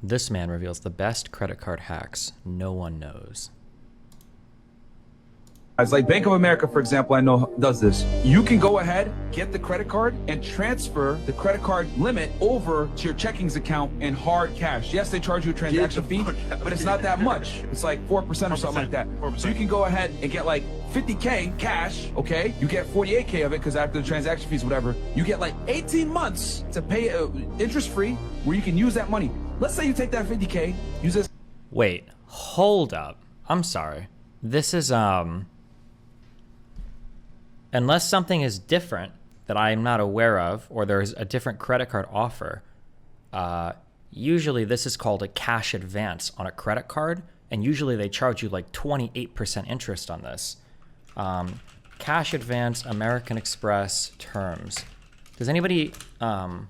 This man reveals the best credit card hacks no one knows. It's like Bank of America, for example, I know does this. You can go ahead, get the credit card, and transfer the credit card limit over to your checkings account in hard cash. Yes, they charge you a transaction fee, but it's not that much. It's like 4% or something like that. 4%. So you can go ahead and get like 50K cash, okay? You get 48K of it because after the transaction fees, whatever, you get like 18 months to pay interest-free where you can use that money. Let's say you take that 50K, use this. Wait, hold up. I'm sorry. This is, unless something is different that I'm not aware of, or there's a different credit card offer, usually this is called a cash advance on a credit card, and usually they charge you like 28% interest on this. Cash advance, American Express terms. Does anybody, the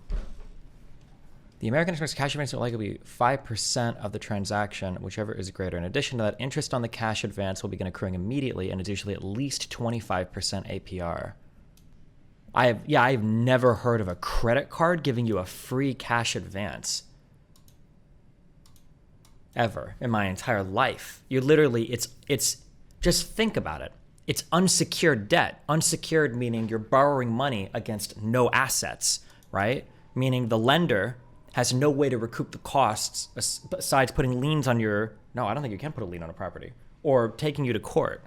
American Express cash advance will likely be 5% of the transaction, whichever is greater. In addition to that, interest on the cash advance will begin accruing immediately, and it's usually at least 25% APR. I've never heard of a credit card giving you a free cash advance. Ever in my entire life. You literally, it's just think about it. It's unsecured debt. Unsecured meaning you're borrowing money against no assets, right? Meaning the lender has no way to recoup the costs besides putting liens on your... No, I don't think you can put a lien on a property. Or taking you to court.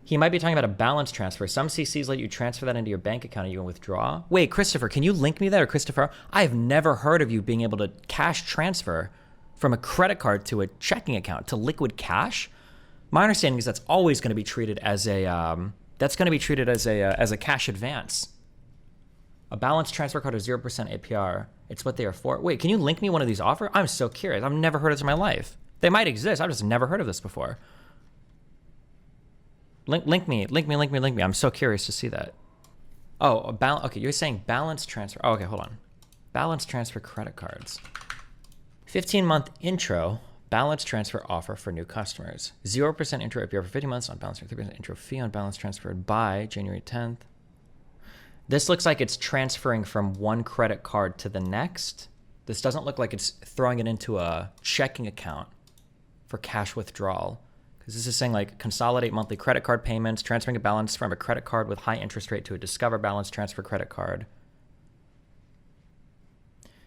He might be talking about a balance transfer. Some CCs let you transfer that into your bank account and you can withdraw. Wait, Christopher, can you link me that? Or Christopher, I have never heard of you being able to cash transfer from a credit card to a checking account to liquid cash. My understanding is that's always going to be treated as a... That's going to be treated as a cash advance. A balance transfer card is 0% APR. It's what they are for. Wait, can you link me one of these offers? I'm so curious. I've never heard of this in my life. They might exist. I've just never heard of this before. Link me. I'm so curious to see that. Oh, okay, you're saying balance transfer. Oh, okay, hold on. Balance transfer credit cards. 15-month intro. Balance transfer offer for new customers. 0% intro APR for 50 months on balance transfer, 3% intro fee on balance transferred by January 10th. This looks like it's transferring from one credit card to the next. This doesn't look like it's throwing it into a checking account for cash withdrawal. Because this is saying like consolidate monthly credit card payments, transferring a balance from a credit card with high interest rate to a Discover balance transfer credit card.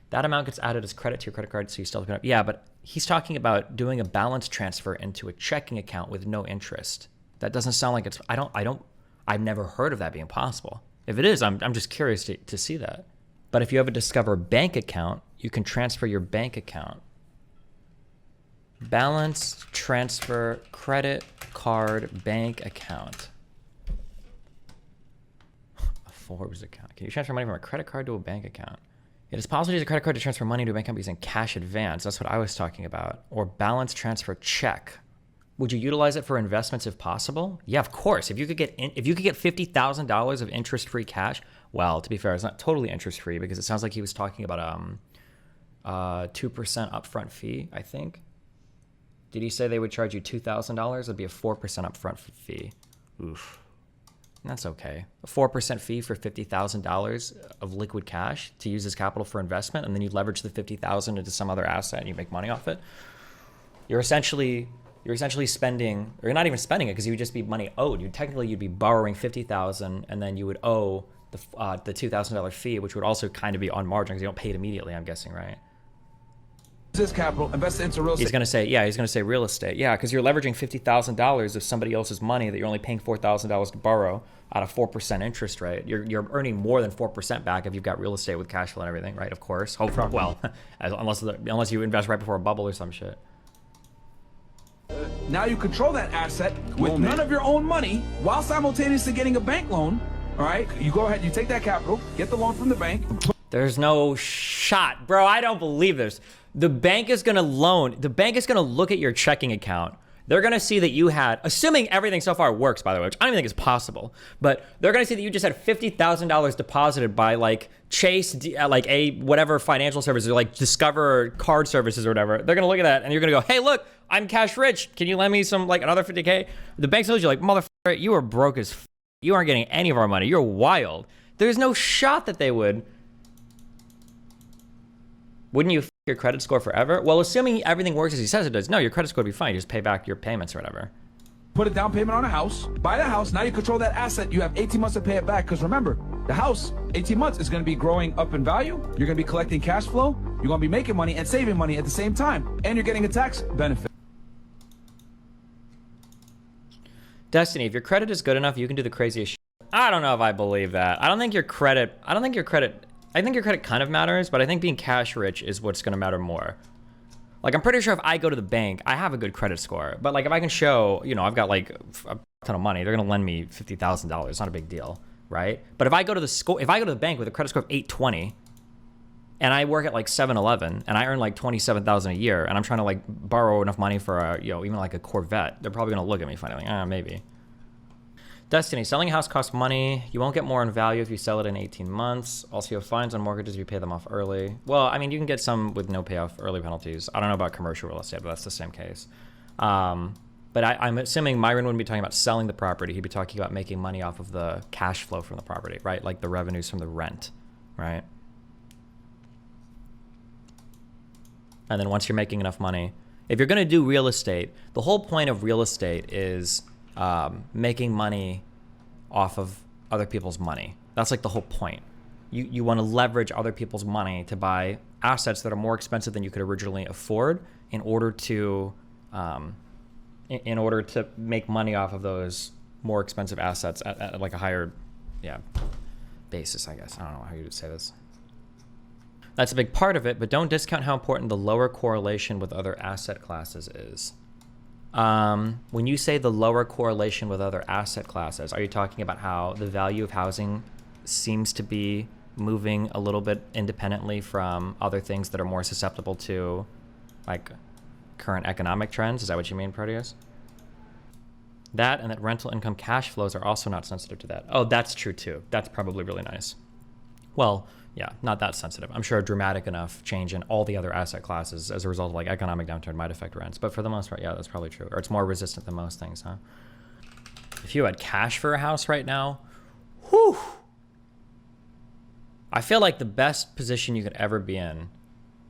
That amount gets added as credit to your credit card, so you still have to pay up. Yeah, but he's talking about doing a balance transfer into a checking account with no interest. That doesn't sound like it's, I've never heard of that being possible. If it is, I'm just curious to see that. But if you have a Discover bank account, you can transfer your bank account. Balance transfer credit card bank account. A Forbes account. Can you transfer money from a credit card to a bank account? It is possible to use a credit card to transfer money to a bank account using cash advance. That's what I was talking about. Or balance transfer check. Would you utilize it for investments if possible? Yeah, of course. If you could get $50,000 of interest-free cash, well, to be fair, it's not totally interest-free because it sounds like he was talking about 2% upfront fee, I think. Did he say they would charge you $2,000? It'd be a 4% upfront fee. Oof. That's okay. A 4% fee for $50,000 of liquid cash to use as capital for investment, and then you leverage the $50,000 into some other asset and you make money off it. You're essentially spending, or you're not even spending it because you would just be money owed. You'd be borrowing $50,000 and then you would owe the $2,000 fee, which would also kind of be on margin because you don't pay it immediately, I'm guessing, right? This capital, invest it into real estate. He's going to say real estate. Yeah, because you're leveraging $50,000 of somebody else's money that you're only paying $4,000 to borrow at a 4% interest rate. You're earning more than 4% back if you've got real estate with cash flow and everything, right? Of course. Hopefully, well, unless you invest right before a bubble or some shit. Now you control that asset with none of your own money while simultaneously getting a bank loan. All right, you go ahead, you take that capital, get the loan from the bank. There's no shot, bro. I don't believe this. The bank is gonna look at your checking account. They're gonna see that you had, assuming everything so far works, by the way, which I don't even think is possible, but they're gonna see that you just had $50,000 deposited by like Chase, like whatever financial services, or like Discover card services or whatever. They're gonna look at that and you're gonna go, hey, look, I'm cash rich. Can you lend me some, like another 50K? The bank tells you like, motherfucker, you are broke as f. You aren't getting any of our money. You're wild. There's no shot that they would. Wouldn't you your credit score forever? Well, assuming everything works as he says it does, no, your credit score would be fine. You just pay back your payments or whatever. Put a down payment on a house, buy the house, now you control that asset. You have 18 months to pay it back, because remember, the house, 18 months is going to be growing up in value. You're going to be collecting cash flow. You're going to be making money and saving money at the same time. And you're getting a tax benefit. Destiny, if your credit is good enough, you can do the craziest shit. I don't know if I believe that. I think your credit kind of matters, but I think being cash rich is what's going to matter more. Like, I'm pretty sure if I go to the bank, I have a good credit score. But, like, if I can show, you know, I've got, like, a ton of money, they're going to lend me $50,000. It's not a big deal, right? But if I go to the bank with a credit score of 820, and I work at, like, 7-Eleven, and I earn, like, $27,000 a year, and I'm trying to, like, borrow enough money for, a, you know, even, like, a Corvette, they're probably going to look at me funny, like, maybe. Destiny, selling a house costs money. You won't get more in value if you sell it in 18 months. Also, you have fines on mortgages if you pay them off early. Well, I mean, you can get some with no payoff early penalties. I don't know about commercial real estate, but that's the same case. But I'm assuming Myron wouldn't be talking about selling the property. He'd be talking about making money off of the cash flow from the property, right? Like the revenues from the rent, right? And then once you're making enough money, if you're going to do real estate, the whole point of real estate is making money off of other people's money. That's like the whole point. You want to leverage other people's money to buy assets that are more expensive than you could originally afford in order to make money off of those more expensive assets at like a higher basis, I guess. I don't know how you would say this. That's a big part of it, but don't discount how important the lower correlation with other asset classes is. When you say the lower correlation with other asset classes, are you talking about how the value of housing seems to be moving a little bit independently from other things that are more susceptible to like current economic trends? Is that what you mean, Proteus? That and that rental income cash flows are also not sensitive to that. Oh, that's true too. That's probably really nice. Well, yeah, not that sensitive. I'm sure a dramatic enough change in all the other asset classes as a result of like economic downturn might affect rents. But for the most part, yeah, that's probably true. Or it's more resistant than most things, huh? If you had cash for a house right now, whew, I feel like the best position you could ever be in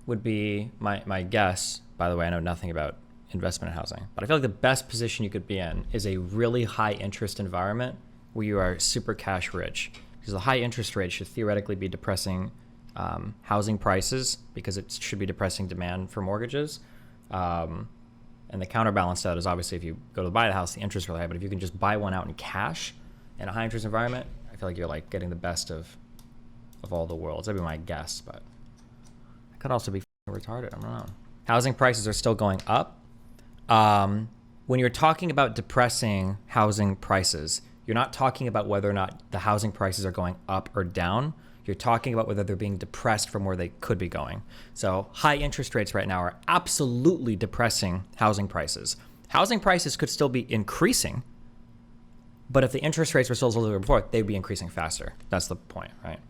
would be, my guess, by the way, I know nothing about investment in housing, but I feel like the best position you could be in is a really high interest environment where you are super cash rich. Because the high interest rate should theoretically be depressing housing prices because it should be depressing demand for mortgages. And the counterbalance to that is obviously if you go to buy the house, the interest is really high. But if you can just buy one out in cash in a high interest environment, I feel like you're like getting the best of all the worlds. That'd be my guess, but I could also be retarded. I don't know. Housing prices are still going up. When you're talking about depressing housing prices, you're not talking about whether or not the housing prices are going up or down. You're talking about whether they're being depressed from where they could be going. So high interest rates right now are absolutely depressing housing prices. Housing prices could still be increasing, but if the interest rates were still as low as they were before, they'd be increasing faster. That's the point, right?